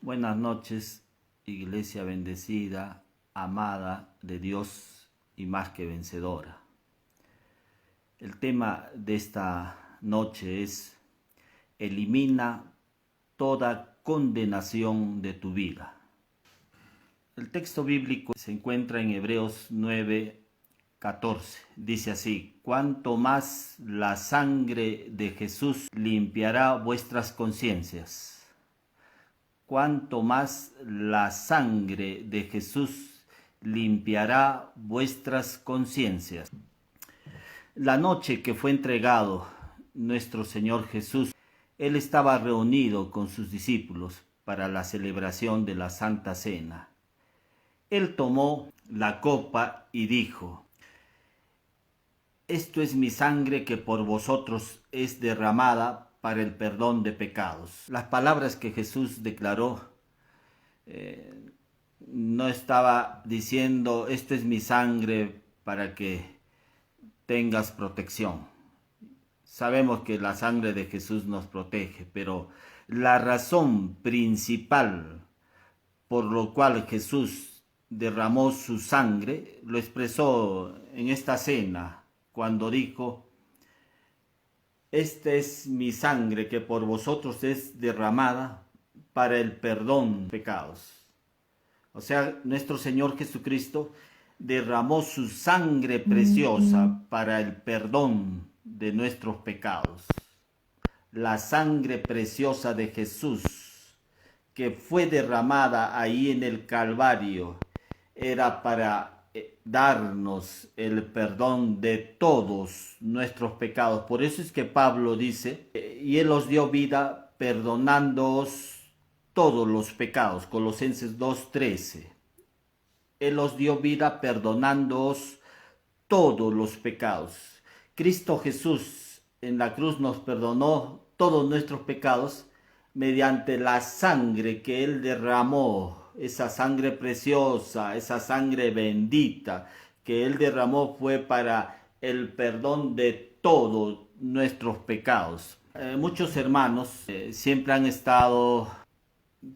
Buenas noches, iglesia bendecida, amada de Dios y más que vencedora. El tema de esta noche es: elimina toda condenación de tu vida. El texto bíblico se encuentra en Hebreos 9:14. Dice así: cuanto más la sangre de Jesús limpiará vuestras conciencias. Cuanto más la sangre de Jesús limpiará vuestras conciencias. La noche que fue entregado nuestro Señor Jesús, Él estaba reunido con sus discípulos para la celebración de la Santa Cena. Él tomó la copa y dijo: esto es mi sangre que por vosotros es derramada para el perdón de pecados. Las palabras que Jesús declaró no estaba diciendo: esto es mi sangre para que tengas protección. Sabemos que la sangre de Jesús nos protege, pero la razón principal por lo cual Jesús derramó su sangre lo expresó en esta cena cuando dijo: esta es mi sangre que por vosotros es derramada para el perdón de pecados. O sea, nuestro Señor Jesucristo derramó su sangre preciosa para el perdón de nuestros pecados. La sangre preciosa de Jesús que fue derramada ahí en el Calvario era para darnos el perdón de todos nuestros pecados. Por eso es que Pablo dice: y Él os dio vida perdonándoos todos los pecados. Colosenses 2:13. Él os dio vida perdonándoos todos los pecados. Cristo Jesús en la cruz nos perdonó todos nuestros pecados mediante la sangre que Él derramó. Esa sangre preciosa, esa sangre bendita que Él derramó fue para el perdón de todos nuestros pecados. Muchos hermanos siempre han estado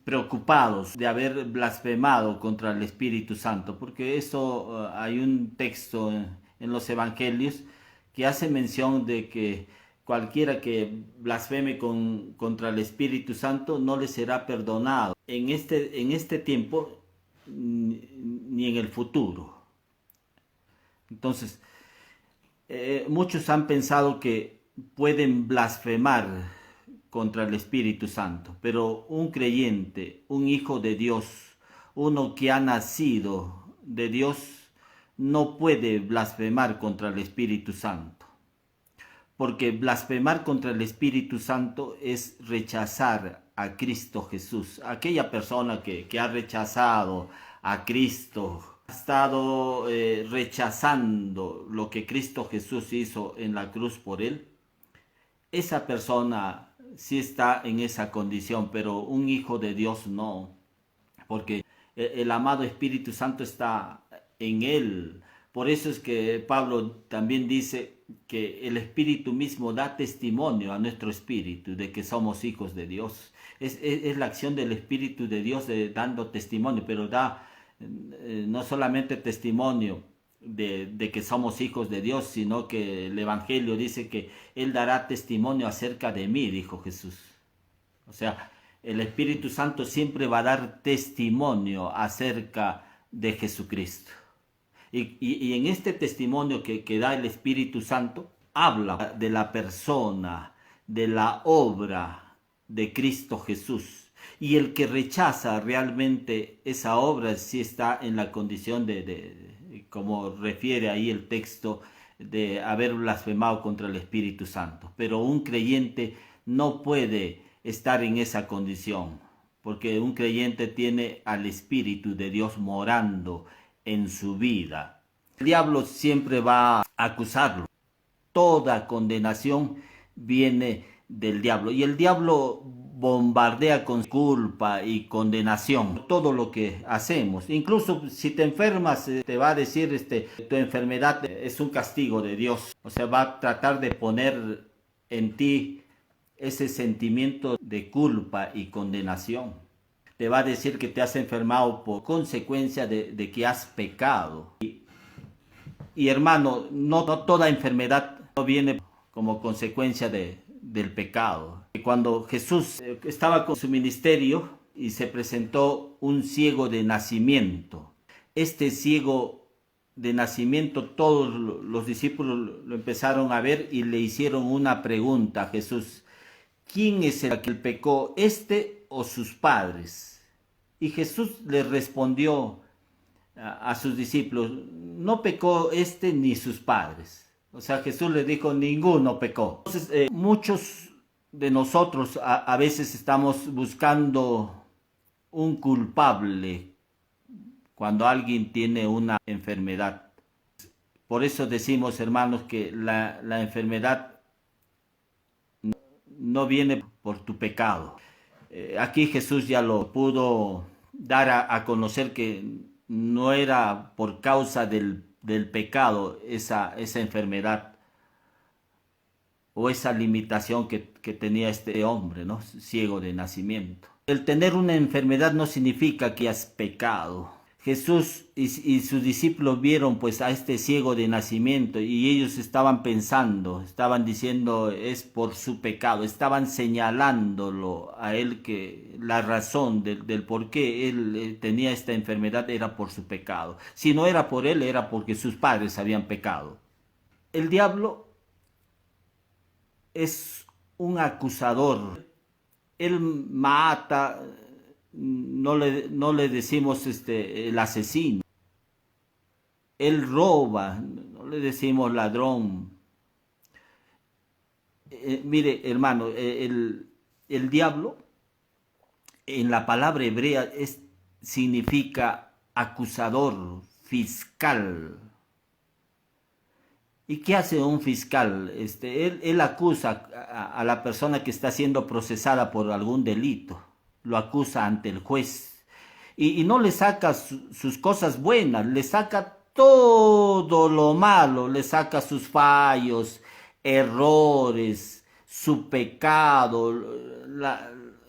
preocupados de haber blasfemado contra el Espíritu Santo, porque eso hay un texto en los evangelios que hace mención de que cualquiera que blasfeme contra el Espíritu Santo no le será perdonado en este tiempo ni en el futuro. Entonces, muchos han pensado que pueden blasfemar contra el Espíritu Santo, pero un creyente, un hijo de Dios, uno que ha nacido de Dios, no puede blasfemar contra el Espíritu Santo. Porque blasfemar contra el Espíritu Santo es rechazar a Cristo Jesús. Aquella persona que ha rechazado a Cristo, ha estado rechazando lo que Cristo Jesús hizo en la cruz por él, esa persona sí está en esa condición, pero un hijo de Dios no, porque el amado Espíritu Santo está en él. Por eso es que Pablo también dice que el Espíritu mismo da testimonio a nuestro espíritu de que somos hijos de Dios. Es la acción del Espíritu de Dios dando testimonio, pero da no solamente testimonio de que somos hijos de Dios, sino que el Evangelio dice que Él dará testimonio acerca de mí, dijo Jesús. O sea, el Espíritu Santo siempre va a dar testimonio acerca de Jesucristo. Y en este testimonio que da el Espíritu Santo, habla de la persona, de la obra de Cristo Jesús. Y el que rechaza realmente esa obra sí está en la condición como refiere ahí el texto, de haber blasfemado contra el Espíritu Santo. Pero un creyente no puede estar en esa condición, porque un creyente tiene al Espíritu de Dios morando en su vida. El diablo siempre va a acusarlo. Toda condenación viene del diablo. Y el diablo bombardea con culpa y condenación todo lo que hacemos. Incluso si te enfermas, te va a decir tu enfermedad es un castigo de Dios. O sea, va a tratar de poner en ti ese sentimiento de culpa y condenación. te va a decir que te has enfermado por consecuencia de que has pecado. Y hermano, no toda enfermedad no viene como consecuencia del pecado. Cuando Jesús estaba con su ministerio y se presentó un ciego de nacimiento, este ciego de nacimiento, todos los discípulos lo empezaron a ver y le hicieron una pregunta a Jesús: ¿quién es el que pecó, este o sus padres? Y Jesús le respondió a sus discípulos: no pecó este ni sus padres. O sea, Jesús les dijo: ninguno pecó. Entonces, muchos de nosotros a veces estamos buscando un culpable cuando alguien tiene una enfermedad. Por eso decimos, hermanos, que la enfermedad no viene por tu pecado. Aquí Jesús ya lo pudo dar a conocer, que no era por causa del pecado esa enfermedad o esa limitación que tenía este hombre, ¿no? Ciego de nacimiento. El tener una enfermedad no significa que has pecado. Jesús y sus discípulos vieron pues a este ciego de nacimiento y ellos estaban pensando, estaban diciendo: es por su pecado, estaban señalándolo a él, que la razón del por qué él tenía esta enfermedad era por su pecado. Si no era por él, era porque sus padres habían pecado. El diablo es un acusador. Él mata. No le decimos el asesino. Él roba, no le decimos ladrón. Mire, hermano, el diablo en la palabra hebrea significa acusador, fiscal. ¿Y qué hace un fiscal? Él acusa a la persona que está siendo procesada por algún delito. Lo acusa ante el juez y no le saca sus cosas buenas, le saca todo lo malo, le saca sus fallos, errores, su pecado,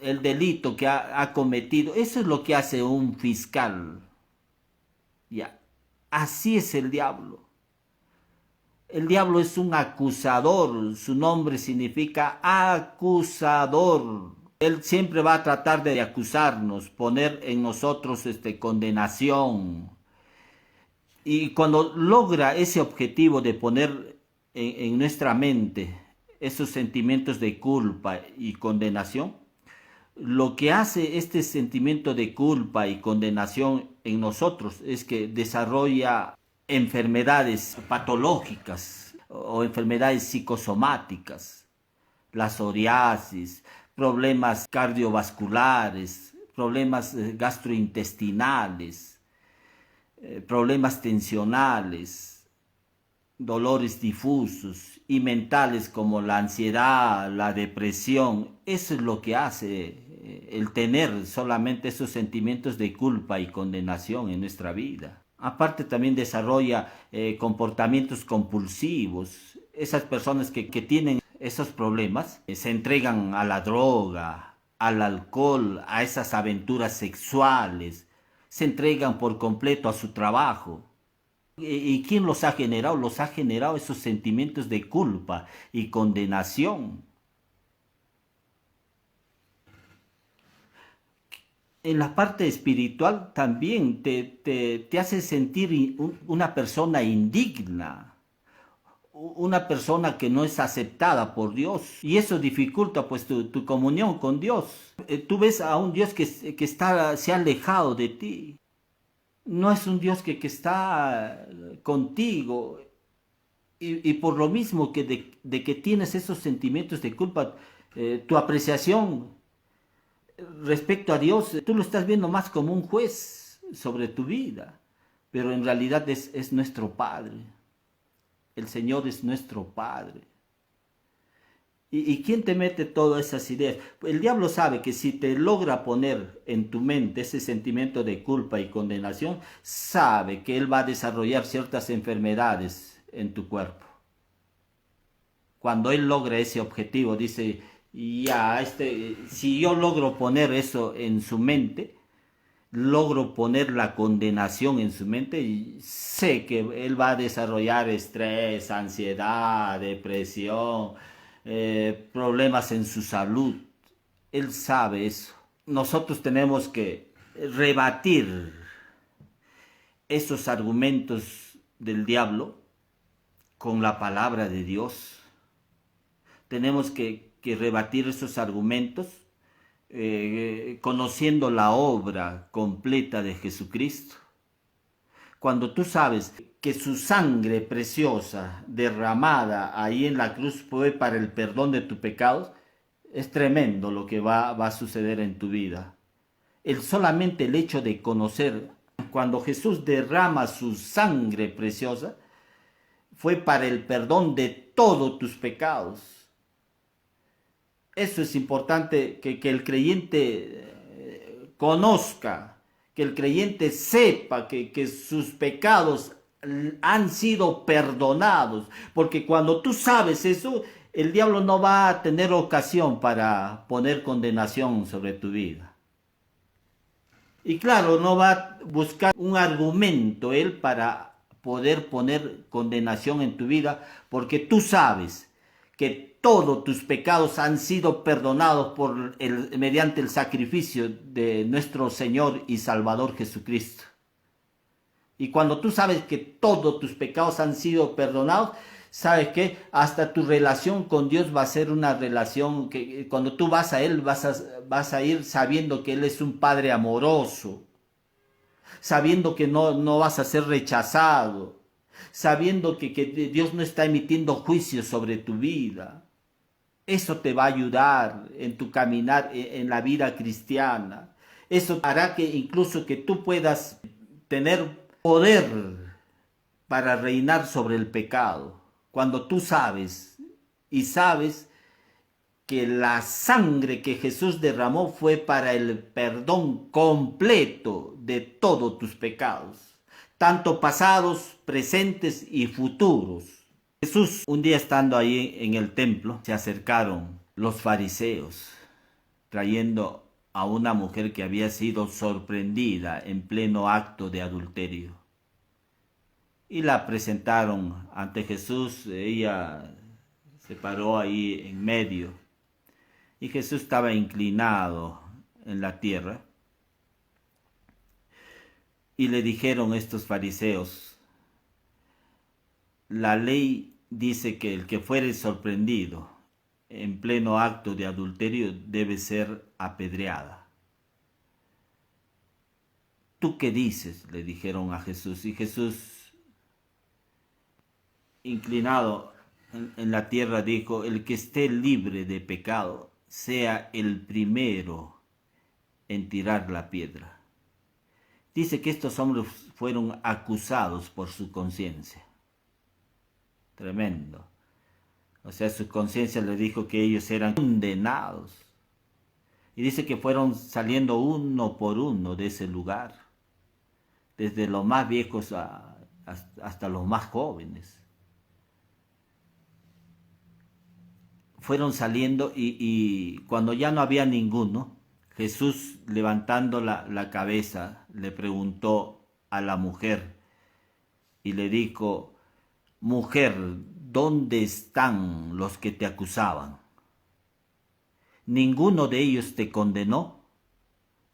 el delito que ha cometido. Eso es lo que hace un fiscal. Ya, así es el diablo. El diablo es un acusador, su nombre significa acusador. Él siempre va a tratar de acusarnos, poner en nosotros condenación. Y cuando logra ese objetivo de poner en nuestra mente esos sentimientos de culpa y condenación, lo que hace este sentimiento de culpa y condenación en nosotros es que desarrolla enfermedades patológicas o enfermedades psicosomáticas, la psoriasis, problemas cardiovasculares, problemas gastrointestinales, problemas tensionales, dolores difusos y mentales como la ansiedad, la depresión. Eso es lo que hace el tener solamente esos sentimientos de culpa y condenación en nuestra vida. Aparte también desarrolla comportamientos compulsivos. Esas personas que tienen esos problemas se entregan a la droga, al alcohol, a esas aventuras sexuales, se entregan por completo a su trabajo. ¿Y quién los ha generado? Los ha generado esos sentimientos de culpa y condenación. En la parte espiritual también te hace sentir una persona indigna, una persona que no es aceptada por Dios, y eso dificulta pues tu comunión con Dios. Tú ves a un Dios que se ha alejado de ti, no es un Dios que está contigo, y por lo mismo que de que tienes esos sentimientos de culpa, tu apreciación respecto a Dios, tú lo estás viendo más como un juez sobre tu vida, pero en realidad es nuestro Padre. El Señor es nuestro Padre. ¿Y quién te mete todas esas ideas? El diablo sabe que si te logra poner en tu mente ese sentimiento de culpa y condenación, sabe que él va a desarrollar ciertas enfermedades en tu cuerpo. Cuando él logra ese objetivo, dice: ya, si yo logro poner eso en su mente, logro poner la condenación en su mente, y sé que él va a desarrollar estrés, ansiedad, depresión, problemas en su salud. Él sabe eso. Nosotros tenemos que rebatir esos argumentos del diablo con la palabra de Dios. Tenemos que rebatir esos argumentos conociendo la obra completa de Jesucristo. Cuando tú sabes que su sangre preciosa derramada ahí en la cruz fue para el perdón de tus pecados, es tremendo lo que va a suceder en tu vida. Solamente el hecho de conocer, cuando Jesús derrama su sangre preciosa, fue para el perdón de todos tus pecados. Eso es importante que el creyente conozca, que el creyente sepa que sus pecados han sido perdonados, porque cuando tú sabes eso, el diablo no va a tener ocasión para poner condenación sobre tu vida. Y claro, no va a buscar un argumento él para poder poner condenación en tu vida, porque tú sabes que todos tus pecados han sido perdonados mediante el sacrificio de nuestro Señor y Salvador Jesucristo. Y cuando tú sabes que todos tus pecados han sido perdonados, sabes que hasta tu relación con Dios va a ser una relación que cuando tú vas a Él vas a ir sabiendo que Él es un Padre amoroso, sabiendo que no vas a ser rechazado, sabiendo que Dios no está emitiendo juicios sobre tu vida. Eso te va a ayudar en tu caminar en la vida cristiana. Eso hará que incluso que tú puedas tener poder para reinar sobre el pecado. Cuando tú sabes que la sangre que Jesús derramó fue para el perdón completo de todos tus pecados, tanto pasados, presentes y futuros. Jesús, un día estando ahí en el templo, se acercaron los fariseos, trayendo a una mujer que había sido sorprendida en pleno acto de adulterio. Y la presentaron ante Jesús. Ella se paró ahí en medio. Y Jesús estaba inclinado en la tierra. Y le dijeron estos fariseos: la ley dice que el que fuere sorprendido en pleno acto de adulterio debe ser apedreada. ¿Tú qué dices?, le dijeron a Jesús. Y Jesús, inclinado en la tierra, dijo: el que esté libre de pecado sea el primero en tirar la piedra. Dice que estos hombres fueron acusados por su conciencia. Tremendo. O sea, su conciencia le dijo que ellos eran condenados. Y dice que fueron saliendo uno por uno de ese lugar, desde los más viejos hasta los más jóvenes. Fueron saliendo y cuando ya no había ninguno, Jesús, levantando la cabeza, le preguntó a la mujer y le dijo: mujer, ¿dónde están los que te acusaban? ¿Ninguno de ellos te condenó?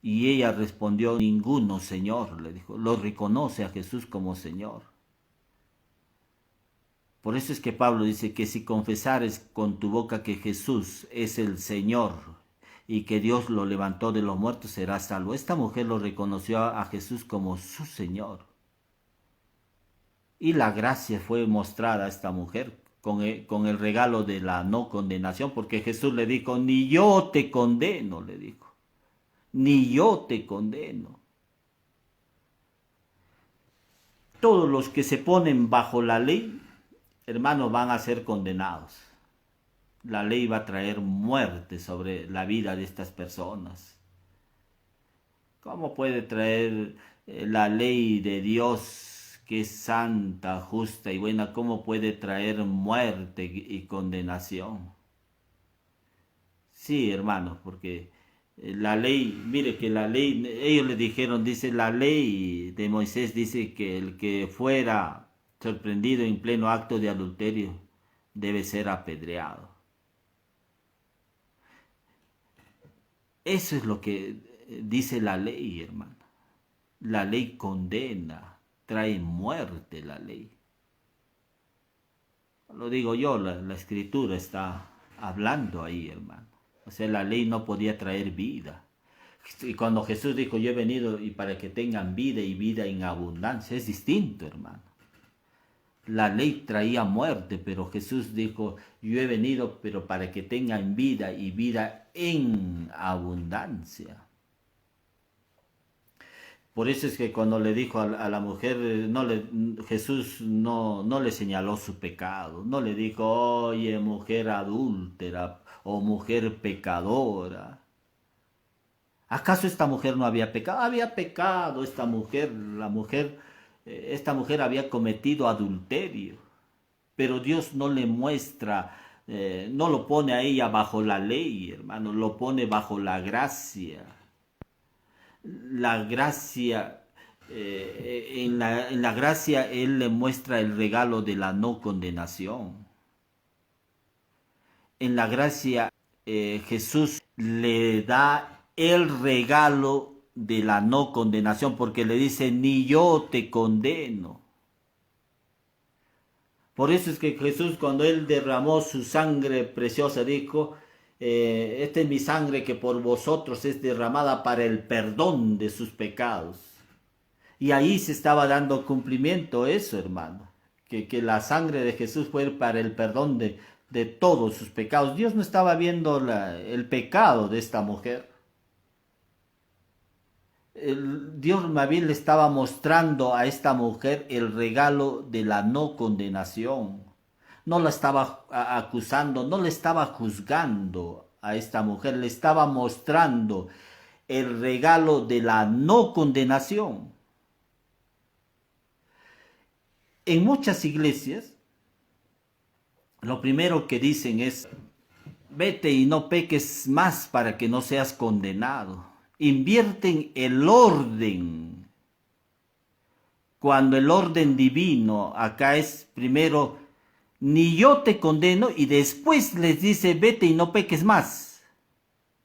Y ella respondió: ninguno, Señor, le dijo. Lo reconoce a Jesús como Señor. Por eso es que Pablo dice que si confesares con tu boca que Jesús es el Señor y que Dios lo levantó de los muertos, serás salvo. Esta mujer lo reconoció a Jesús como su Señor. Y la gracia fue mostrada a esta mujer con el regalo de la no condenación, porque Jesús le dijo: ni yo te condeno, le dijo. Ni yo te condeno. Todos los que se ponen bajo la ley, hermanos, van a ser condenados. La ley va a traer muerte sobre la vida de estas personas. ¿Cómo puede traer la ley de Dios, que es santa, justa y buena, cómo puede traer muerte y condenación? Sí, hermanos, porque La ley, mire que la ley, ellos le dijeron, dice la ley de Moisés, dice que el que fuera sorprendido en pleno acto de adulterio debe ser apedreado. Eso es lo que dice la ley, hermano. La ley condena, trae muerte la ley. Lo digo yo, la escritura está hablando ahí, hermano. O sea, la ley no podía traer vida. Y cuando Jesús dijo, yo he venido y para que tengan vida y vida en abundancia, es distinto, hermano. La ley traía muerte, pero Jesús dijo, yo he venido pero para que tengan vida y vida en abundancia. Por eso es que cuando le dijo a la mujer, Jesús no le señaló su pecado, no le dijo, oye, mujer adúltera o mujer pecadora. ¿Acaso esta mujer no había pecado? Había pecado esta mujer, esta mujer había cometido adulterio, pero Dios no le muestra, no lo pone a ella bajo la ley, hermano, lo pone bajo la gracia. La gracia, en la gracia Él le muestra el regalo de la no condenación. En la gracia Jesús le da el regalo de la no condenación, porque le dice, ni yo te condeno. Por eso es que Jesús, cuando Él derramó su sangre preciosa, dijo, esta es mi sangre que por vosotros es derramada para el perdón de sus pecados. Y ahí se estaba dando cumplimiento eso, hermano, que la sangre de Jesús fue para el perdón de todos sus pecados. Dios no estaba viendo el pecado de esta mujer. Dios más bien le estaba mostrando a esta mujer el regalo de la no condenación. No la estaba acusando, no le estaba juzgando a esta mujer, le estaba mostrando el regalo de la no condenación. En muchas iglesias, lo primero que dicen es, vete y no peques más para que no seas condenado. Invierten el orden, cuando el orden divino acá es primero, ni yo te condeno, y después les dice, vete y no peques más.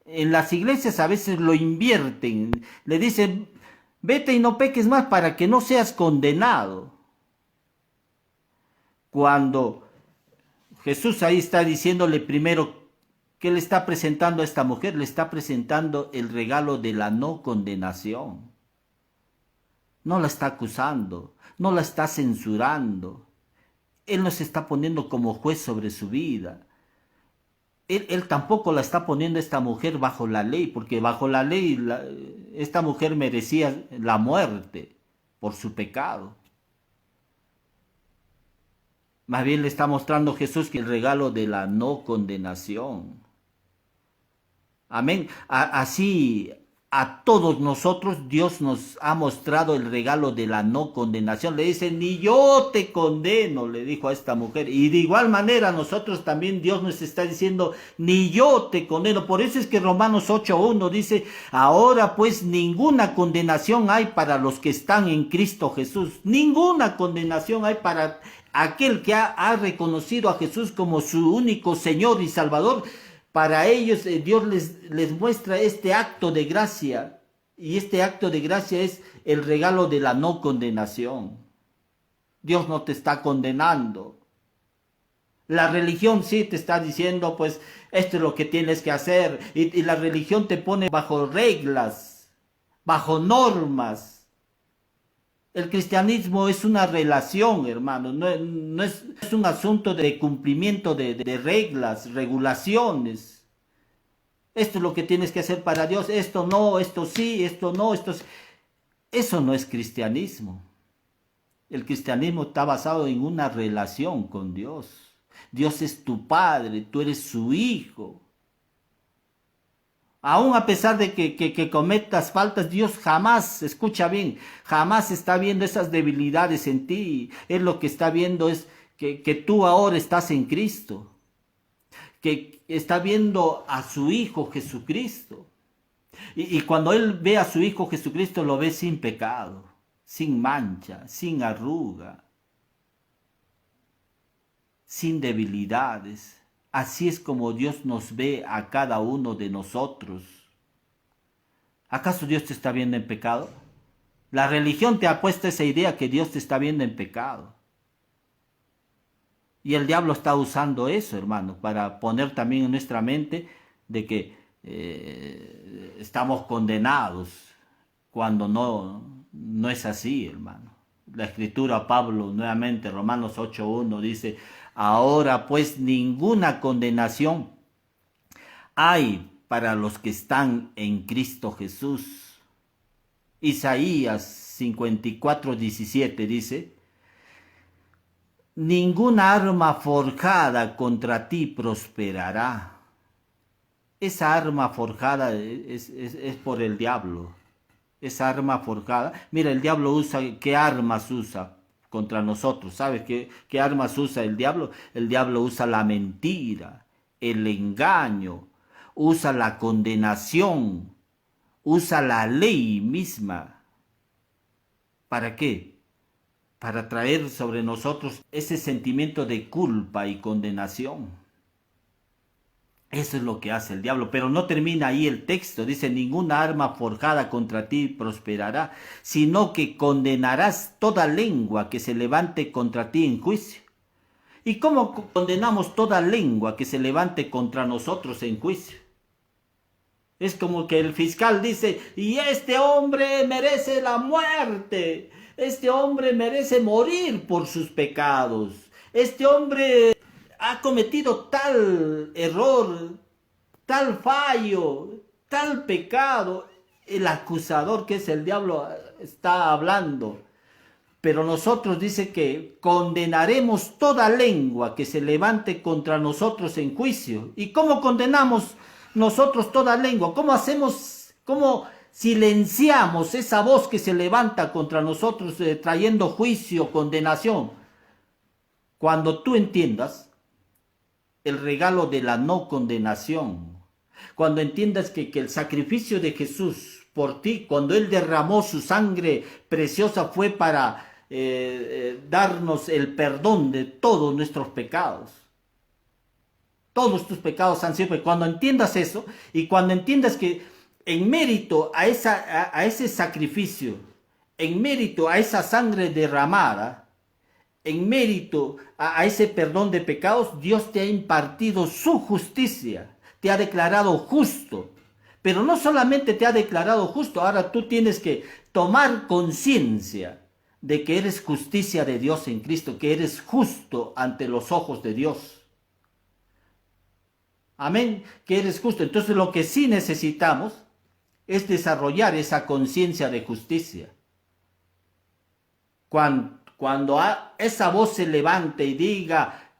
En las iglesias a veces lo invierten, le dicen, vete y no peques más para que no seas condenado. Cuando Jesús ahí está diciéndole primero, ¿qué le está presentando a esta mujer? Le está presentando el regalo de la no condenación. No la está acusando, no la está censurando. Él no se está poniendo como juez sobre su vida. Él tampoco la está poniendo esta mujer bajo la ley, porque bajo la ley esta mujer merecía la muerte por su pecado. Más bien le está mostrando Jesús que el regalo de la no condenación. Amén. Así a todos nosotros Dios nos ha mostrado el regalo de la no condenación. Le dice, ni yo te condeno, le dijo a esta mujer. Y de igual manera nosotros también Dios nos está diciendo, ni yo te condeno. Por eso es que Romanos 8:1 dice, ahora pues ninguna condenación hay para los que están en Cristo Jesús. Ninguna condenación hay para aquel que ha reconocido a Jesús como su único Señor y Salvador. Para ellos Dios les muestra este acto de gracia, y este acto de gracia es el regalo de la no condenación. Dios no te está condenando. La religión sí te está diciendo, pues, esto es lo que tienes que hacer, y la religión te pone bajo reglas, bajo normas. El cristianismo es una relación, hermano, no es un asunto de cumplimiento de reglas, regulaciones. Esto es lo que tienes que hacer para Dios, esto no, esto sí, esto no, esto sí. Eso no es cristianismo. El cristianismo está basado en una relación con Dios. Dios es tu Padre, tú eres su hijo. Aún a pesar de que cometas faltas, Dios jamás, escucha bien, jamás está viendo esas debilidades en ti. Él lo que está viendo es que tú ahora estás en Cristo, que está viendo a su Hijo Jesucristo. Y cuando Él ve a su Hijo Jesucristo, lo ve sin pecado, sin mancha, sin arruga, sin debilidades. Así es como Dios nos ve a cada uno de nosotros. ¿Acaso Dios te está viendo en pecado? La religión te ha puesto esa idea que Dios te está viendo en pecado. Y el diablo está usando eso, hermano, para poner también en nuestra mente de que estamos condenados, cuando no es así, hermano. La escritura, Pablo, nuevamente, Romanos 8:1 dice, ahora pues ninguna condenación hay para los que están en Cristo Jesús. Isaías 54:17 dice, ninguna arma forjada contra ti prosperará. Esa arma forjada es por el diablo. Esa arma forjada. Mira, el diablo usa, ¿qué armas usa contra nosotros? ¿Sabes qué armas usa el diablo? El diablo usa la mentira, el engaño, usa la condenación, usa la ley misma. ¿Para qué? Para traer sobre nosotros ese sentimiento de culpa y condenación. Eso es lo que hace el diablo, pero no termina ahí el texto. Dice, ninguna arma forjada contra ti prosperará, sino que condenarás toda lengua que se levante contra ti en juicio. ¿Y cómo condenamos toda lengua que se levante contra nosotros en juicio? Es como que el fiscal dice, y este hombre merece la muerte, este hombre merece morir por sus pecados, este hombre ha cometido tal error, tal fallo, tal pecado. El acusador, que es el diablo, está hablando. Pero nosotros dice que condenaremos toda lengua que se levante contra nosotros en juicio. ¿Y cómo condenamos nosotros toda lengua? ¿Cómo hacemos, cómo silenciamos esa voz que se levanta contra nosotros trayendo juicio, condenación? Cuando tú entiendas el regalo de la no condenación, cuando entiendas que el sacrificio de Jesús por ti, cuando Él derramó su sangre preciosa, fue para darnos el perdón de todos nuestros pecados. Todos tus pecados han sido. Cuando entiendas eso, y cuando entiendas que en mérito a ese sacrificio, en mérito a esa sangre derramada, en mérito a ese perdón de pecados, Dios te ha impartido su justicia, te ha declarado justo. Pero no solamente te ha declarado justo, ahora tú tienes que tomar conciencia de que eres justicia de Dios en Cristo, que eres justo ante los ojos de Dios. Amén, que eres justo. Entonces lo que sí necesitamos es desarrollar esa conciencia de justicia. Cuando esa voz se levante y diga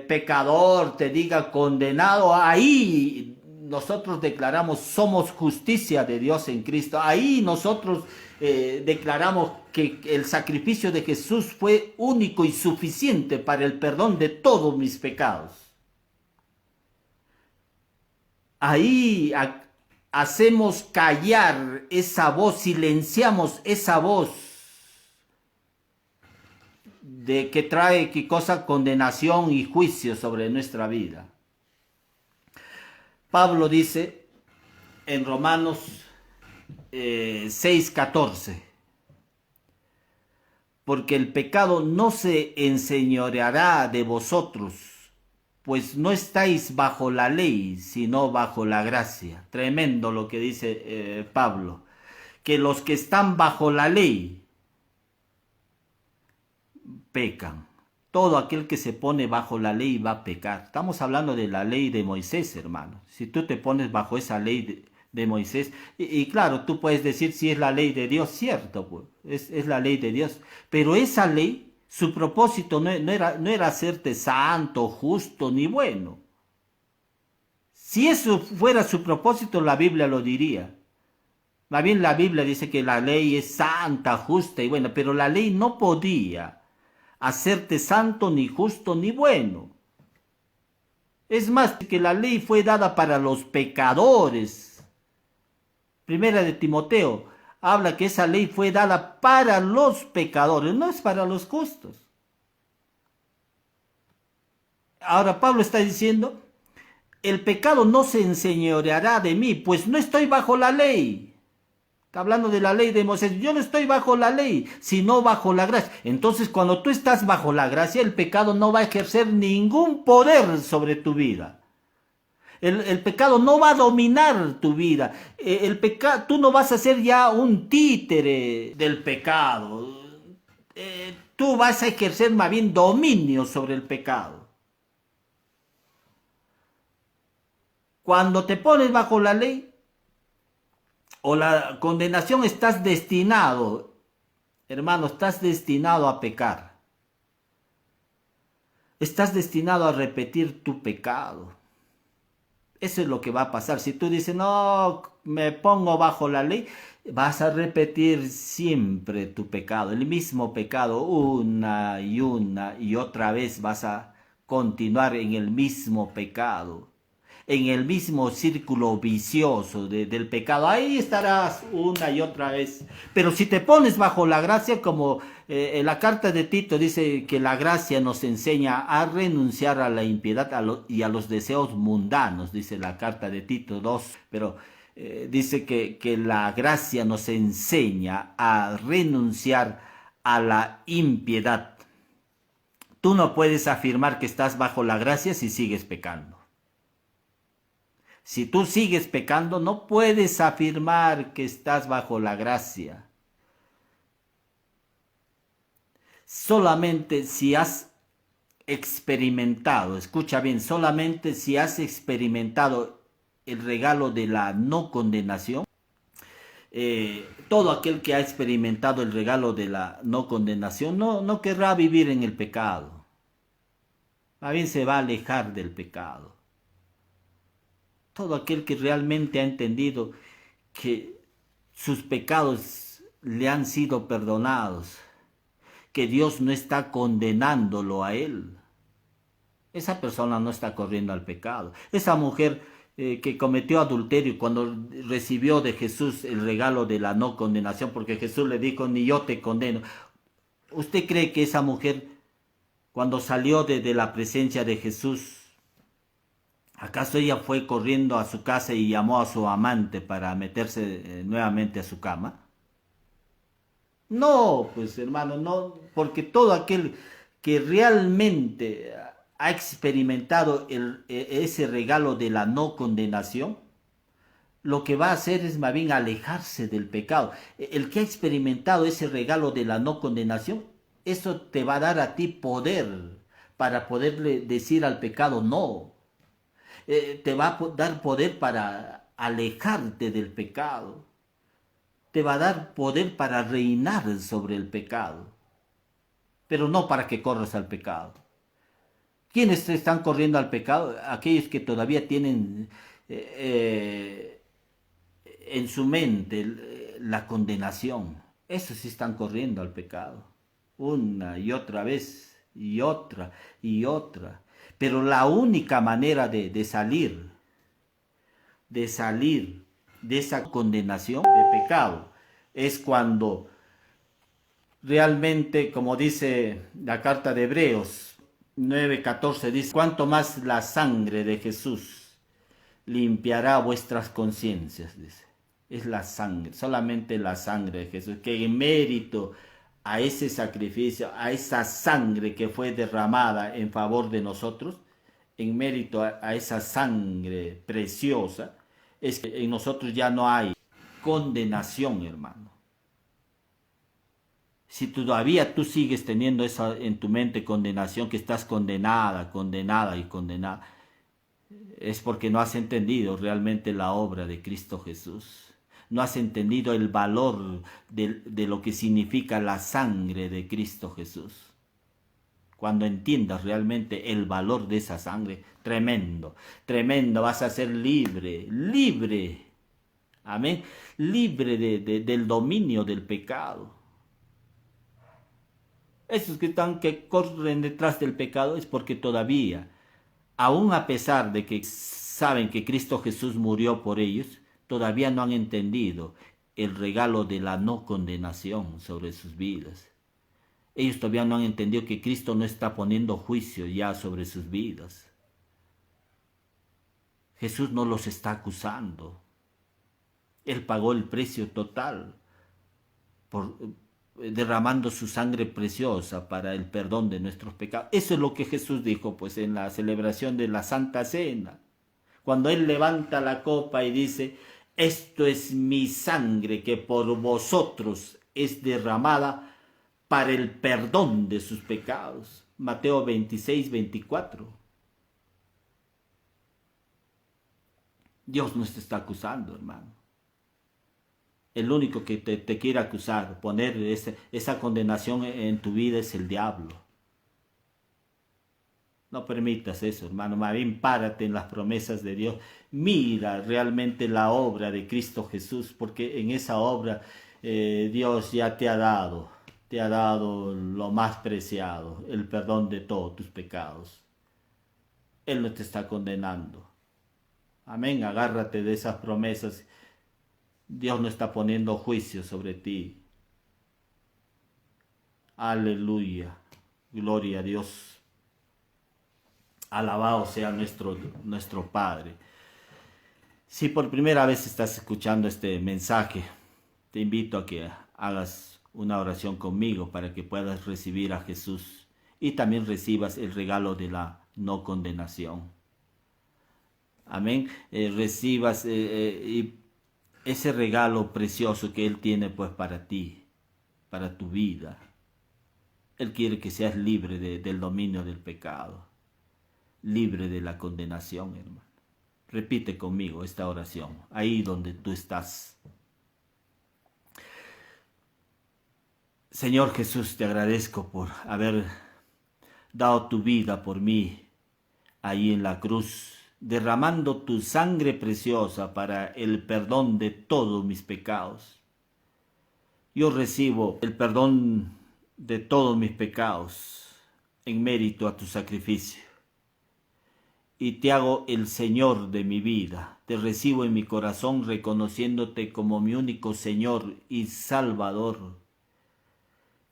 pecador, te diga condenado, ahí nosotros declaramos somos justicia de Dios en Cristo. Ahí nosotros declaramos que el sacrificio de Jesús fue único y suficiente para el perdón de todos mis pecados. Ahí hacemos callar esa voz, silenciamos esa voz de que trae qué cosa, condenación y juicio sobre nuestra vida. Pablo dice en Romanos 6:14, porque el pecado no se enseñoreará de vosotros, pues no estáis bajo la ley, sino bajo la gracia. Tremendo lo que dice Pablo, que los que están bajo la ley pecan. Todo aquel que se pone bajo la ley va a pecar. Estamos hablando de la ley de Moisés, hermano. Si tú te pones bajo esa ley de Moisés, y claro, tú puedes decir si es la ley de Dios, cierto, pues, es la ley de Dios. Pero esa ley, su propósito no era hacerte santo, justo, ni bueno. Si eso fuera su propósito, la Biblia lo diría. Más bien la Biblia dice que la ley es santa, justa y buena, pero la ley no podía hacerte santo, ni justo, ni bueno. Es más, que la ley fue dada para los pecadores, Primera de Timoteo habla que esa ley fue dada para los pecadores, no es para los justos. Ahora Pablo está diciendo, el pecado no se enseñoreará de mí, pues no estoy bajo la ley. Está hablando de la ley de Moisés. Yo no estoy bajo la ley, sino bajo la gracia. Entonces, cuando tú estás bajo la gracia, el pecado no va a ejercer ningún poder sobre tu vida. El pecado no va a dominar tu vida. Tú no vas a ser ya un títere del pecado. Tú vas a ejercer más bien dominio sobre el pecado. Cuando te pones bajo la ley o la condenación, estás destinado, hermano, estás destinado a pecar. Estás destinado a repetir tu pecado. Eso es lo que va a pasar. Si tú dices, no, me pongo bajo la ley, vas a repetir siempre tu pecado, el mismo pecado, una y otra vez vas a continuar en el mismo pecado, en el mismo círculo vicioso del pecado. Ahí estarás una y otra vez. Pero si te pones bajo la gracia, como en la carta de Tito dice que la gracia nos enseña a renunciar a la impiedad y a los deseos mundanos, dice la carta de Tito 2, pero dice que la gracia nos enseña a renunciar a la impiedad. Tú no puedes afirmar que estás bajo la gracia si sigues pecando. Si tú sigues pecando, no puedes afirmar que estás bajo la gracia. Solamente si has experimentado, escucha bien, solamente si has experimentado el regalo de la no condenación, todo aquel que ha experimentado el regalo de la no condenación no querrá vivir en el pecado. Más bien se va a alejar del pecado. Todo aquel que realmente ha entendido que sus pecados le han sido perdonados, que Dios no está condenándolo a él, esa persona no está corriendo al pecado. Esa mujer que cometió adulterio cuando recibió de Jesús el regalo de la no condenación, porque Jesús le dijo, ni yo te condeno. ¿Usted cree que esa mujer, cuando salió de la presencia de Jesús, acaso ella fue corriendo a su casa y llamó a su amante para meterse nuevamente a su cama? No, pues hermano, no, porque todo aquel que realmente ha experimentado ese regalo de la no condenación, lo que va a hacer es más bien alejarse del pecado. El que ha experimentado ese regalo de la no condenación, eso te va a dar a ti poder para poderle decir al pecado no. Te va a dar poder para alejarte del pecado. Te va a dar poder para reinar sobre el pecado, pero no para que corras al pecado. ¿Quiénes están corriendo al pecado? Aquellos que todavía tienen en su mente la condenación. Esos sí están corriendo al pecado, una y otra vez, y otra y otra. Pero la única manera de salir de esa condenación de pecado es cuando realmente, como dice la carta de Hebreos 9:14, dice, cuanto más la sangre de Jesús limpiará vuestras conciencias, dice. Es la sangre, solamente la sangre de Jesús, que en mérito a ese sacrificio, a esa sangre que fue derramada en favor de nosotros, en mérito a esa sangre preciosa, es que en nosotros ya no hay condenación, hermano. Si todavía tú sigues teniendo esa en tu mente condenación, que estás condenada, condenada y condenada, es porque no has entendido realmente la obra de Cristo Jesús. No has entendido el valor de lo que significa la sangre de Cristo Jesús. Cuando entiendas realmente el valor de esa sangre, tremendo, tremendo, vas a ser libre, libre, amén, libre del dominio del pecado. Esos que corren detrás del pecado es porque todavía, aún a pesar de que saben que Cristo Jesús murió por ellos, todavía no han entendido el regalo de la no condenación sobre sus vidas. Ellos todavía no han entendido que Cristo no está poniendo juicio ya sobre sus vidas. Jesús no los está acusando. Él pagó el precio total derramando su sangre preciosa para el perdón de nuestros pecados. Eso es lo que Jesús dijo pues en la celebración de la Santa Cena. Cuando Él levanta la copa y dice, esto es mi sangre que por vosotros es derramada para el perdón de sus pecados. Mateo 26, 24. Dios no te está acusando, hermano. El único que te quiere acusar, poner esa condenación en tu vida es el diablo. No permitas eso, hermano. Más bien párate en las promesas de Dios. Mira realmente la obra de Cristo Jesús, porque en esa obra Dios ya te ha dado lo más preciado, el perdón de todos tus pecados. Él no te está condenando. Amén, agárrate de esas promesas. Dios no está poniendo juicio sobre ti. Aleluya, gloria a Dios. Alabado sea nuestro Padre. Si por primera vez estás escuchando este mensaje, te invito a que hagas una oración conmigo para que puedas recibir a Jesús y también recibas el regalo de la no condenación. Amén. Recibas ese regalo precioso que Él tiene pues para ti, para tu vida. Él quiere que seas libre del dominio del pecado, libre de la condenación, hermano. Repite conmigo esta oración, ahí donde tú estás. Señor Jesús, te agradezco por haber dado tu vida por mí ahí en la cruz, derramando tu sangre preciosa para el perdón de todos mis pecados. Yo recibo el perdón de todos mis pecados en mérito a tu sacrificio. Y te hago el Señor de mi vida. Te recibo en mi corazón reconociéndote como mi único Señor y Salvador.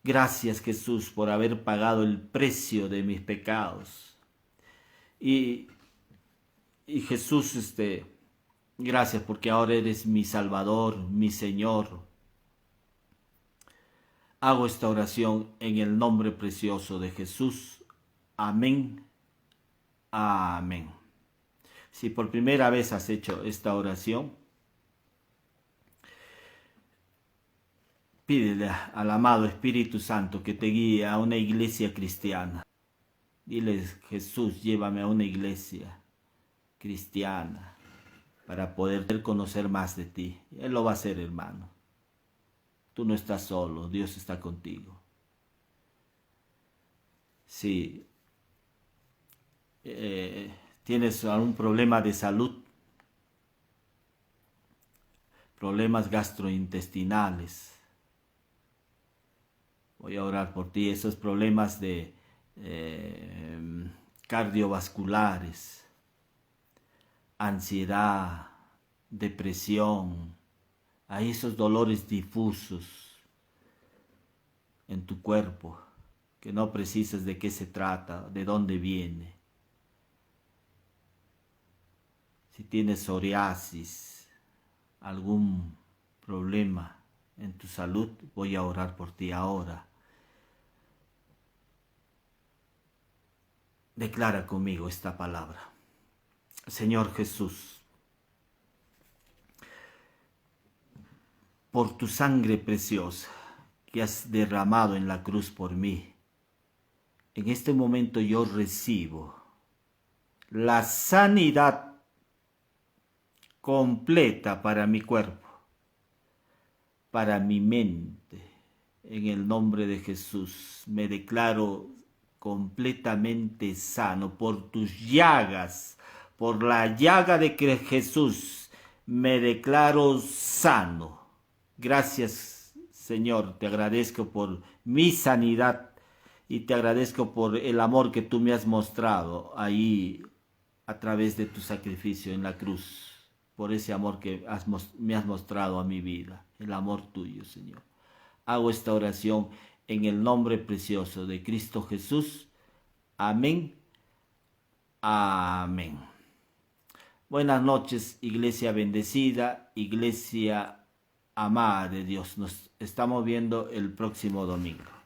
Gracias, Jesús, por haber pagado el precio de mis pecados. Y Jesús, gracias porque ahora eres mi Salvador, mi Señor. Hago esta oración en el nombre precioso de Jesús. Amén. Amén. Si por primera vez has hecho esta oración, pídele al amado Espíritu Santo que te guíe a una iglesia cristiana. Dile, Jesús, llévame a una iglesia cristiana para poder conocer más de ti. Él lo va a hacer, hermano. Tú no estás solo, Dios está contigo. Si tienes algún problema de salud, problemas gastrointestinales, voy a orar por ti. Esos problemas de cardiovasculares, ansiedad, depresión, hay esos dolores difusos en tu cuerpo que no precisas de qué se trata, de dónde viene. Si tienes psoriasis, algún problema en tu salud, voy a orar por ti ahora. Declara conmigo esta palabra. Señor Jesús, por tu sangre preciosa que has derramado en la cruz por mí, en este momento yo recibo la sanidad completa para mi cuerpo, para mi mente. En el nombre de Jesús me declaro completamente sano por tus llagas, por la llaga de Jesús me declaro sano. Gracias, Señor, te agradezco por mi sanidad y te agradezco por el amor que tú me has mostrado ahí a través de tu sacrificio en la cruz por ese amor que me has mostrado a mi vida, el amor tuyo, Señor. Hago esta oración en el nombre precioso de Cristo Jesús. Amén. Amén. Buenas noches, iglesia bendecida, iglesia amada de Dios. Nos estamos viendo el próximo domingo.